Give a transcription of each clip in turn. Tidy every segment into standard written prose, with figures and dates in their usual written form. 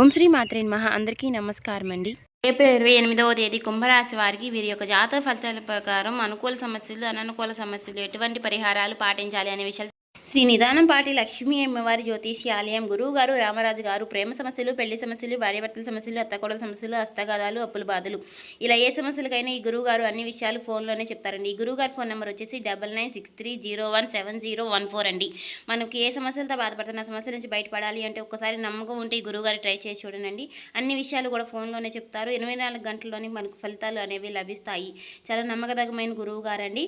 ఓం శ్రీ మాత్రే నమః. అందరికీ నమస్కారం అండి. ఏప్రిల్ 28వ తేదీ కుంభరాశి వారికి వీరి యొక్క జాతక ఫలితాల ప్రకారం అనుకూల సమస్యలు, అననుకూల సమస్యలు, ఎటువంటి పరిహారాలు పాటించాలి అనే విషయాలు శ్రీ నిదానంపాటి లక్ష్మీ అమ్మవారి జ్యోతిష్యాలయం గురువు గారు రామరాజు గారు ప్రేమ సమస్యలు, పెళ్లి సమస్యలు, భార్యాభర్తల సమస్యలు, అత్తకోడల సమస్యలు, హస్తగాదాలు, అప్పుల బాధలు, ఇలా ఏ సమస్యలకైనా ఈ గురువు గారు అన్ని విషయాలు ఫోన్లోనే చెప్తారండి. ఈ గురువు గారి ఫోన్ నెంబర్ వచ్చేసి 9963017014 అండి. మనకి ఏ సమస్యలతో బాధపడుతున్న సమస్యల నుంచి బయటపడాలి అంటే ఒక్కసారి నమ్మకం ఉంటే ఈ గురువు గారు ట్రై చేసి చూడండి. అన్ని విషయాలు కూడా ఫోన్లోనే చెప్తారు. 24 గంటల్లోనే మనకు ఫలితాలు అనేవి లభిస్తాయి. చాలా నమ్మకదగమైన గురువు గారండి.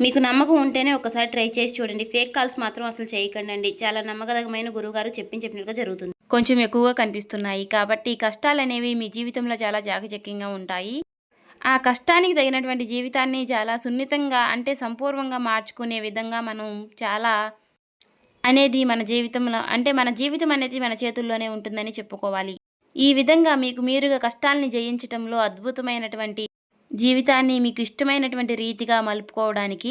మీకు నమ్మకం ఉంటేనే ఒకసారి ట్రై చేసి చూడండి. ఫేక్ కాల్స్ మాత్రం అసలు చేయకండి. చాలా నమ్మకదగమైన గురువుగారు చెప్పినట్టుగా జరుగుతుంది. కొంచెం ఎక్కువగా కనిపిస్తున్నాయి కాబట్టి కష్టాలు అనేవి మీ జీవితంలో చాలా జాకచక్యంగా ఉంటాయి. ఆ కష్టానికి తగినటువంటి జీవితాన్ని చాలా సున్నితంగా అంటే సంపూర్ణంగా మార్చుకునే విధంగా మనం చాలా అనేది మన జీవితంలో అంటే మన జీవితం అనేది మన చేతుల్లోనే ఉంటుందని చెప్పుకోవాలి. ఈ విధంగా మీకు మీరుగా కష్టాలని జయించటంలో అద్భుతమైనటువంటి జీవితాన్ని మీకు ఇష్టమైనటువంటి రీతిగా మలుపుకోవడానికి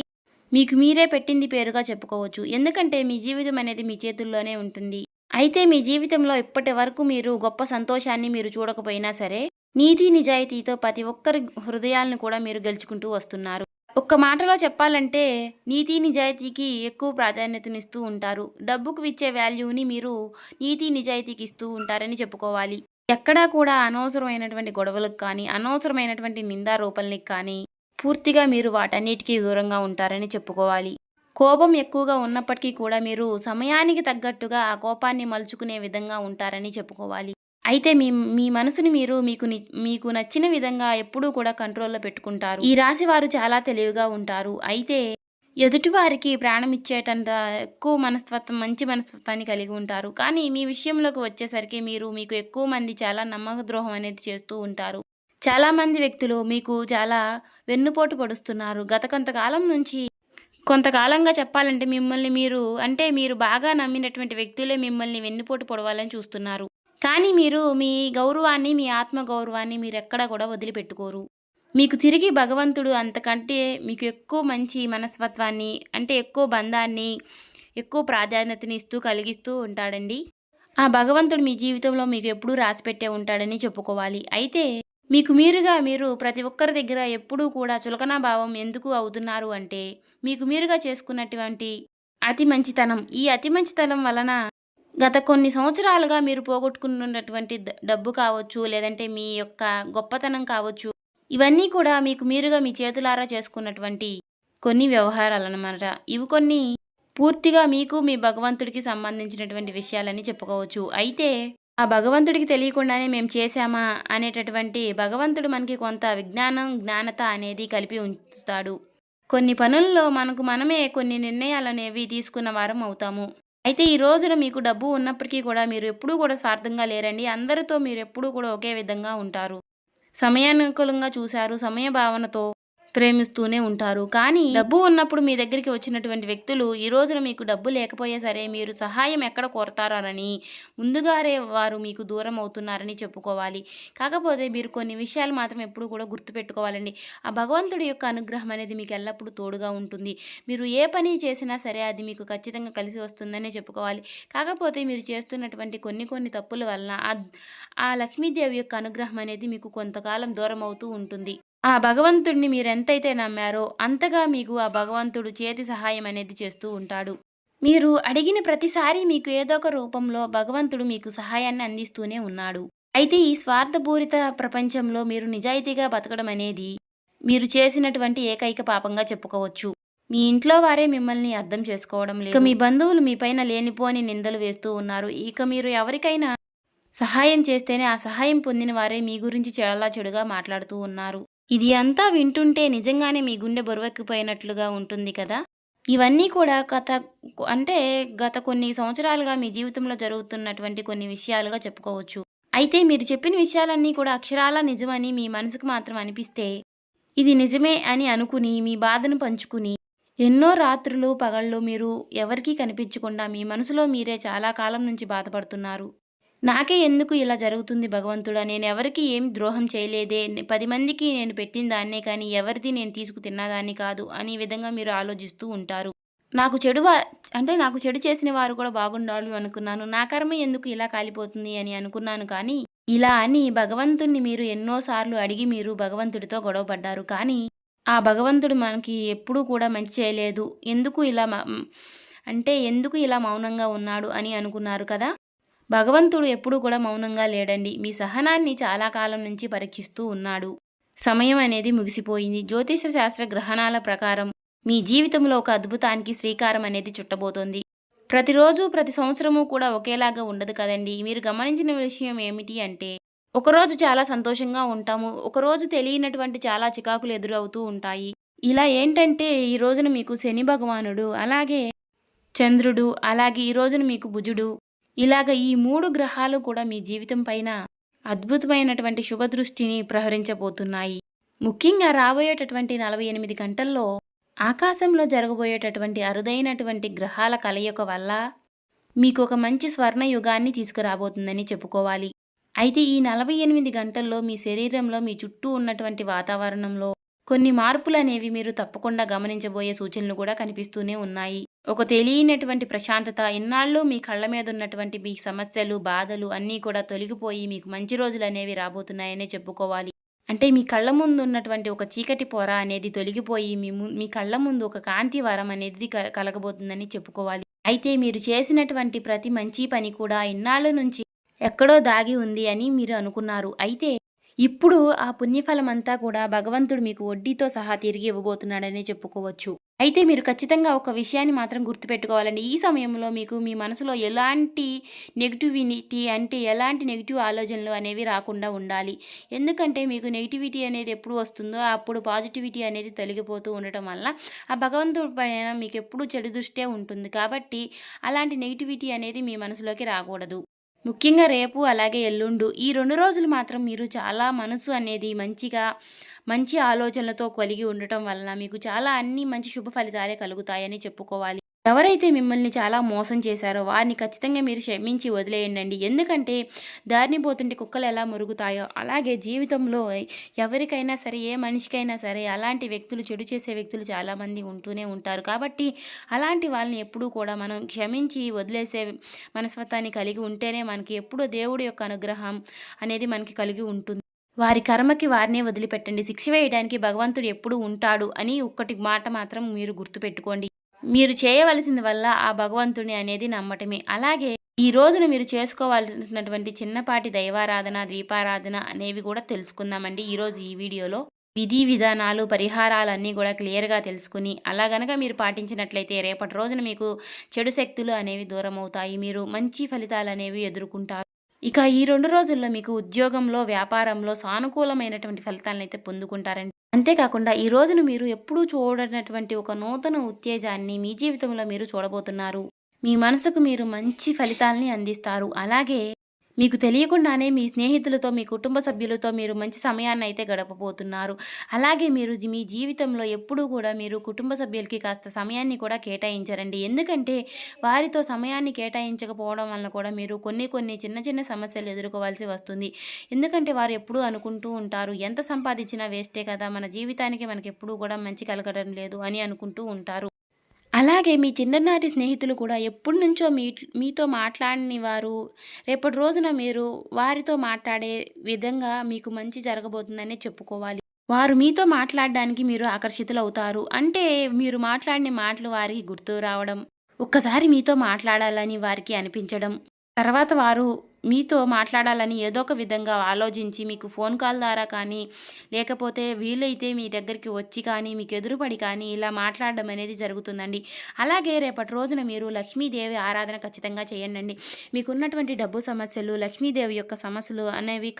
మీకు మీరే పెట్టింది పేరుగా చెప్పుకోవచ్చు. ఎందుకంటే మీ జీవితం అనేది మీ చేతుల్లోనే ఉంటుంది. అయితే మీ జీవితంలో ఇప్పటి వరకు మీరు గొప్ప సంతోషాన్ని మీరు చూడకపోయినా సరే నీతి నిజాయితీతో ప్రతి ఒక్కరి హృదయాలను కూడా మీరు గెలుచుకుంటూ వస్తున్నారు. ఒక్క మాటలో చెప్పాలంటే నీతి నిజాయితీకి ఎక్కువ ప్రాధాన్యతనిస్తూ ఉంటారు. డబ్బుకు ఇచ్చే వాల్యూని మీరు నీతి నిజాయితీకి ఇస్తూ ఉంటారని చెప్పుకోవాలి. ఎక్కడా కూడా అనవసరమైనటువంటి గొడవలకు కానీ అనవసరమైనటువంటి నిందారోపణలకు కానీ పూర్తిగా మీరు వాటన్నిటికీ దూరంగా ఉంటారని చెప్పుకోవాలి. కోపం ఎక్కువగా ఉన్నప్పటికీ కూడా మీరు సమయానికి తగ్గట్టుగా ఆ కోపాన్ని మలుచుకునే విధంగా ఉంటారని చెప్పుకోవాలి. అయితే మీ మీ మనసుని మీరు మీకు నచ్చిన విధంగా ఎప్పుడూ కూడా కంట్రోల్లో పెట్టుకుంటారు. ఈ రాశి వారు చాలా తెలివిగా ఉంటారు. అయితే ఎదుటివారికి ప్రాణం ఇచ్చేటంత ఎక్కువ మనస్తత్వం మంచి మనస్తత్వాన్ని కలిగి ఉంటారు. కానీ మీ విషయంలోకి వచ్చేసరికి మీకు ఎక్కువ మంది చాలా నమ్మక ద్రోహం అనేది చేస్తూ ఉంటారు. చాలామంది వ్యక్తులు మీకు చాలా వెన్నుపోటు పొడుస్తున్నారు. గత కొంతకాలంగా చెప్పాలంటే మిమ్మల్ని మీరు బాగా నమ్మినటువంటి వ్యక్తులే మిమ్మల్ని వెన్నుపోటు పొడవాలని చూస్తున్నారు. కానీ మీరు మీ గౌరవాన్ని మీ ఆత్మ గౌరవాన్ని మీరు ఎక్కడా కూడా వదిలిపెట్టుకోరు. మీకు తిరిగి భగవంతుడు అంతకంటే మీకు ఎక్కువ మంచి మనస్తత్వాన్ని అంటే ఎక్కువ బంధాన్ని ఎక్కువ ప్రాధాన్యతని కలిగిస్తూ ఉంటాడండి. ఆ భగవంతుడు మీ జీవితంలో మీకు ఎప్పుడూ రాసిపెట్టే ఉంటాడని చెప్పుకోవాలి. అయితే మీరు ప్రతి ఒక్కరి దగ్గర ఎప్పుడూ కూడా చులకనా భావం ఎందుకు అవుతున్నారు అంటే మీకు మీరుగా చేసుకున్నటువంటి అతి మంచితనం. ఈ అతి మంచితనం వలన గత కొన్ని సంవత్సరాలుగా మీరు పోగొట్టుకున్నటువంటి డబ్బు కావచ్చు, లేదంటే మీ యొక్క గొప్పతనం కావచ్చు, ఇవన్నీ కూడా మీకు మీరుగా మీ చేతులారా చేసుకున్నటువంటి కొన్ని వ్యవహారాలన్నమాట. ఇవి కొన్ని పూర్తిగా మీకు మీ భగవంతుడికి సంబంధించినటువంటి విషయాలని చెప్పుకోవచ్చు. అయితే ఆ భగవంతుడికి తెలియకుండానే మేము చేశామా అనేటటువంటి భగవంతుడు మనకి కొంత జ్ఞానత అనేది కలిపి ఉంచుతాడు. కొన్ని పనుల్లో మనమే కొన్ని నిర్ణయాలనేవి తీసుకున్న వారం అవుతాము. అయితే ఈ రోజున మీకు డబ్బు ఉన్నప్పటికీ కూడా మీరు ఎప్పుడూ కూడా స్వార్థంగా లేరండి. అందరితో మీరు ఎప్పుడూ కూడా ఒకే విధంగా ఉంటారు. సమయానుకూలంగా చూశారు, సమయ భావనతో ప్రేమిస్తూనే ఉంటారు. కానీ డబ్బు ఉన్నప్పుడు మీ దగ్గరికి వచ్చినటువంటి వ్యక్తులు ఈ రోజున మీకు డబ్బు లేకపోయే సరే మీరు సహాయం ఎక్కడ కోరతారని ముందుగానే వారు మీకు దూరం అవుతున్నారని చెప్పుకోవాలి. కాకపోతే మీరు కొన్ని విషయాలు మాత్రం ఎప్పుడు కూడా గుర్తుపెట్టుకోవాలండి. ఆ భగవంతుడి యొక్క అనుగ్రహం అనేది మీకు ఎల్లప్పుడూ తోడుగా ఉంటుంది. మీరు ఏ పని చేసినా సరే అది మీకు ఖచ్చితంగా కలిసి వస్తుందనే చెప్పుకోవాలి. కాకపోతే మీరు చేస్తున్నటువంటి కొన్ని తప్పుల వలన ఆ లక్ష్మీదేవి యొక్క అనుగ్రహం అనేది మీకు కొంతకాలం దూరం అవుతూ ఉంటుంది. ఆ భగవంతుడిని మీరు ఎంతైతే నమ్మారో అంతగా మీకు ఆ భగవంతుడు చేతి సహాయం అనేది చేస్తూ ఉంటాడు. మీరు అడిగిన ప్రతిసారి మీకు ఏదో ఒక రూపంలో భగవంతుడు మీకు సహాయాన్ని అందిస్తూనే ఉన్నాడు. అయితే ఈ స్వార్థపూరిత ప్రపంచంలో మీరు నిజాయితీగా బతకడం అనేది మీరు చేసినటువంటి ఏకైక పాపంగా చెప్పుకోవచ్చు. మీ ఇంట్లో వారే మిమ్మల్ని అర్థం చేసుకోవడం లేదు. ఇక మీ బంధువులు మీ పైన లేనిపోని నిందలు వేస్తూ ఉన్నారు. ఇక మీరు ఎవరికైనా సహాయం చేస్తేనే ఆ సహాయం పొందిన వారే మీ గురించి చాలా చెడుగా మాట్లాడుతూ ఉన్నారు. ఇది అంతా వింటుంటే నిజంగానే మీ గుండె బరువెక్కిపోయినట్లుగా ఉంటుంది కదా. ఇవన్నీ కూడా గత కొన్ని సంవత్సరాలుగా మీ జీవితంలో జరుగుతున్నటువంటి కొన్ని విషయాలుగా చెప్పుకోవచ్చు. అయితే మీరు చెప్పిన విషయాలన్నీ కూడా అక్షరాలా నిజమని మీ మనసుకు మాత్రం అనిపిస్తే ఇది నిజమే అని అనుకుని మీ బాధను పంచుకుని ఎన్నో రాత్రులు పగళ్ళు మీరు ఎవరికీ కనిపించకుండా మీ మనసులో మీరే చాలా కాలం నుంచి బాధపడుతున్నారు. నాకే ఎందుకు ఇలా జరుగుతుంది భగవంతుడా, నేను ఎవరికి ఏం ద్రోహం చేయలేదే, 10 మందికి నేను పెట్టిన దాన్నే కానీ ఎవరిది నేను తీసుకు తిన్నదాన్ని కాదు అనే విధంగా మీరు ఆలోచిస్తూ ఉంటారు. నాకు చెడు అంటే నాకు చెడు చేసిన వారు కూడా బాగుండాలి అనుకున్నాను. నా కర్మ ఎందుకు ఇలా కాలిపోతుంది అని అనుకున్నాను కానీ, ఇలా అని భగవంతుడిని మీరు ఎన్నో సార్లు అడిగి మీరు భగవంతుడితో గొడవ పడ్డారు. కానీ, ఆ భగవంతుడు మనకి ఎప్పుడూ కూడా మంచి చేయలేదు. ఎందుకు ఇలా మౌనంగా ఉన్నాడు అని అనుకున్నారు కదా! భగవంతుడు ఎప్పుడూ కూడా మౌనంగా లేడండి. మీ సహనాన్ని చాలా కాలం నుంచి పరీక్షిస్తూ ఉన్నాడు. సమయం అనేది ముగిసిపోయింది. జ్యోతిష శాస్త్ర గ్రహణాల ప్రకారం మీ జీవితంలో ఒక అద్భుతానికి శ్రీకారం అనేది చుట్టబోతోంది. ప్రతిరోజు, ప్రతి సంవత్సరము కూడా ఒకేలాగా ఉండదు కదండీ! మీరు గమనించిన విషయం ఏమిటి అంటే, ఒకరోజు చాలా సంతోషంగా ఉంటాము. ఒకరోజు తెలియనటువంటి చాలా చికాకులు ఎదురవుతూ ఉంటాయి. ఇలా ఏంటంటే, ఈ రోజున మీకు శని భగవానుడు, అలాగే చంద్రుడు, అలాగే ఈ రోజున మీకు బుజుడు, ఇలాగ ఈ 3 గ్రహాలు కూడా మీ జీవితం పైన అద్భుతమైనటువంటి శుభదృష్టిని ప్రహరించబోతున్నాయి. ముఖ్యంగా రాబోయేటటువంటి 48 గంటల్లో ఆకాశంలో జరగబోయేటటువంటి అరుదైనటువంటి గ్రహాల కలయిక వల్ల మీకు ఒక మంచి స్వర్ణ యుగాన్ని తీసుకురాబోతుందని చెప్పుకోవాలి. అయితే ఈ 48 గంటల్లో మీ శరీరంలో, మీ చుట్టూ ఉన్నటువంటి వాతావరణంలో కొన్ని మార్పులనేవి మీరు తప్పకుండా గమనించబోయే సూచనలు కూడా కనిపిస్తూనే ఉన్నాయి. ఒక తెలియనటువంటి ప్రశాంతత, ఇన్నాళ్ళు మీ కళ్ళ మీద ఉన్నటువంటి మీ సమస్యలు, బాధలు అన్నీ కూడా తొలగిపోయి మీకు మంచి రోజులనేవి రాబోతున్నాయనే చెప్పుకోవాలి. అంటే మీ కళ్ళ ముందు ఉన్నటువంటి ఒక చీకటి పొర అనేది తొలగిపోయి మీ కళ్ళ ముందు ఒక కాంతి వరం అనేది కలగబోతుందని చెప్పుకోవాలి. అయితే మీరు చేసినటువంటి ప్రతి మంచి పని కూడా ఇన్నాళ్ళ నుంచి ఎక్కడో దాగి ఉంది అని మీరు అనుకున్నారు. అయితే ఇప్పుడు ఆ పుణ్యఫలమంతా కూడా భగవంతుడు మీకు వడ్డీతో సహా తిరిగి ఇవ్వబోతున్నాడనే చెప్పుకోవచ్చు. అయితే మీరు ఖచ్చితంగా ఒక విషయాన్ని మాత్రం గుర్తుపెట్టుకోవాలండి. ఈ సమయంలో మీకు మీ మనసులో ఎలాంటి నెగటివిటీ అంటే ఎలాంటి నెగెటివ్ ఆలోచనలు అనేవి రాకుండా ఉండాలి. ఎందుకంటే మీకు నెగటివిటీ అనేది ఎప్పుడు వస్తుందో అప్పుడు పాజిటివిటీ అనేది తొలగిపోతూ ఉండటం వల్ల ఆ భగవంతుడి పైన మీకు ఎప్పుడూ చెడు దృష్టే ఉంటుంది. కాబట్టి అలాంటి నెగటివిటీ అనేది మీ మనసులోకి రాకూడదు. ముఖ్యంగా రేపు అలాగే ఎల్లుండు ఈ 2 రోజులు మాత్రం మీరు చాలా మనసు అనేది మంచి ఆలోచనలతో కలిగి ఉండటం వలన మీకు చాలా అన్ని మంచి శుభ ఫలితాలే కలుగుతాయని చెప్పుకోవాలి. ఎవరైతే మిమ్మల్ని చాలా మోసం చేశారో వారిని ఖచ్చితంగా మీరు క్షమించి వదిలేయండి. ఎందుకంటే దారిని పోతుంటే కుక్కలు ఎలా మురుగుతాయో అలాగే జీవితంలో ఎవరికైనా సరే, ఏ మనిషికైనా సరే అలాంటి వ్యక్తులు, చెడు చేసే వ్యక్తులు చాలామంది ఉంటూనే ఉంటారు. కాబట్టి అలాంటి వాళ్ళని ఎప్పుడూ కూడా మనం క్షమించి వదిలేసే మనస్తత్వాన్ని కలిగి ఉంటేనే మనకి ఎప్పుడూ దేవుడి యొక్క అనుగ్రహం అనేది మనకి కలిగి ఉంటుంది. వారి కర్మకి వారినే వదిలిపెట్టండి. శిక్ష వేయడానికి భగవంతుడు ఎప్పుడూ ఉంటాడు అని ఒక్కటి మాట మాత్రం మీరు గుర్తుపెట్టుకోండి. మీరు చేయవలసింది వల్ల ఆ భగవంతుని అనేది నమ్మటమే. అలాగే ఈ రోజున మీరు చేసుకోవాల్సినటువంటి చిన్నపాటి దైవారాధన, దీపారాధన అనేవి కూడా తెలుసుకుందామండి ఈరోజు ఈ వీడియోలో. విధి విధానాలు, పరిహారాలన్నీ కూడా క్లియర్‌గా తెలుసుకుని అలా గనక మీరు పాటించినట్లయితే రేపటి రోజున మీకు చెడు శక్తులు అనేవి దూరమవుతాయి. మీరు మంచి ఫలితాలనేవి ఎదుర్కొంటారు. ఇక ఈ 2 రోజుల్లో మీకు ఉద్యోగంలో, వ్యాపారంలో సానుకూలమైనటువంటి ఫలితాలనైతే పొందుకుంటారండి. అంతేకాకుండా ఈ రోజున మీరు ఎప్పుడూ చూడనటువంటి ఒక నూతన ఉత్తేజాన్ని మీ జీవితంలో మీరు చూడబోతున్నారు. మీ మనసుకు మీరు మంచి ఫలితాల్ని అందిస్తారు. అలాగే మీకు తెలియకుండానే మీ స్నేహితులతో, మీ కుటుంబ సభ్యులతో మీరు మంచి సమయాన్నయితే గడపబోతున్నారు. అలాగే మీరు మీ జీవితంలో ఎప్పుడూ కూడా మీరు కుటుంబ సభ్యులకి కాస్త సమయాన్ని కూడా కేటాయించరండి. ఎందుకంటే వారితో సమయాన్ని కేటాయించకపోవడం వలన కూడా మీరు కొన్ని చిన్న చిన్న సమస్యలు ఎదుర్కోవాల్సి వస్తుంది. ఎందుకంటే వారు ఎప్పుడూ అనుకుంటూ ఉంటారు, ఎంత సంపాదించినా వేస్టే కదా, మన జీవితానికి మనకెప్పుడూ కూడా మంచి కలగడం లేదు అని అనుకుంటూ ఉంటారు. అలాగే మీ చిన్ననాటి స్నేహితులు కూడా ఎప్పటినుంచో మీతో మాట్లాడని వారు రేపటి రోజున మీరు వారితో మాట్లాడే విధంగా మీకు మంచి జరగబోతుందనే చెప్పుకోవాలి. వారు మీతో మాట్లాడడానికి మీరు ఆకర్షితులవుతారు. అంటే మీరు మాట్లాడిన మాటలు వారికి గుర్తు రావడం, ఒక్కసారి మీతో మాట్లాడాలని వారికి అనిపించడం, తర్వాత వారు మీతో మాట్లాడాలని ఏదో ఒక విధంగా ఆలోచించి మీకు ఫోన్ కాల్ ద్వారా కానీ, లేకపోతే వీలైతే మీ దగ్గరికి వచ్చి కానీ, మీకు ఎదురుపడి కానీ ఇలా మాట్లాడడం అనేది జరుగుతుందండి. అలాగే రేపటి రోజున మీరు లక్ష్మీదేవి ఆరాధన ఖచ్చితంగా చేయండి. మీకున్నటువంటి డబ్బు సమస్యలు, లక్ష్మీదేవి యొక్క సమస్యలు అనేవి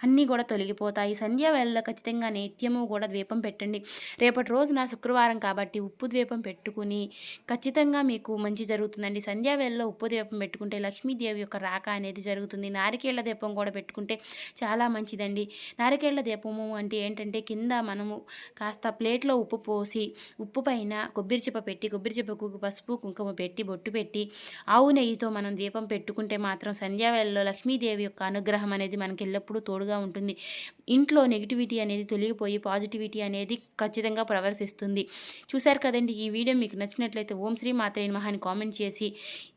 అన్నీ కూడా తొలగిపోతాయి. సంధ్యా వేళలో ఖచ్చితంగా నిత్యము కూడా ద్వీపం పెట్టండి. రేపటి రోజున శుక్రవారం కాబట్టి ఉప్పు ద్వీపం పెట్టుకుని ఖచ్చితంగా మీకు మంచి జరుగుతుందండి. సంధ్యా వేళలో ఉప్పు ద్వీపం పెట్టుకుంటే లక్ష్మీదేవి యొక్క రాక అనేది జరుగుతుంది. నారికేళ్ల దీపం కూడా పెట్టుకుంటే చాలా మంచిదండి. నారికేళ్ల దీపము అంటే ఏంటంటే కింద మనము కాస్త ప్లేట్‌లో ఉప్పు పోసి, ఉప్పు పైన కొబ్బరి చిప్ప పెట్టి, కొబ్బరి చిప్పకు పసుపు, కుంకుమ పెట్టి, బొట్టు పెట్టి, ఆవు నెయ్యితో మనం దీపం పెట్టుకుంటే మాత్రం సంధ్యావేళలో లక్ష్మీదేవి యొక్క అనుగ్రహం అనేది మనకి ఎల్లప్పుడూ తోడుగా ఉంటుంది. ఇంట్లో నెగటివిటీ అనేది తొలగిపోయి పాజిటివిటీ అనేది ఖచ్చితంగా ప్రవర్తిస్తుంది. చూశారు కదండీ! ఈ వీడియో మీకు నచ్చినట్లయితే ఓం శ్రీ మాత్రే నమః అని కామెంట్ చేసి,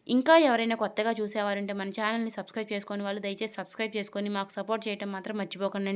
ఇంకా ఎవరైనా కొత్తగా చూసేవారుంటే మన ఛానల్‌ని సబ్స్క్రైబ్ చేసుకోని వాళ్ళు దయచేసి సబ్స్క్రైబ్ చేసుకొని మాకు సపోర్ట్ చేయటం మాత్రం మర్చిపోకండి.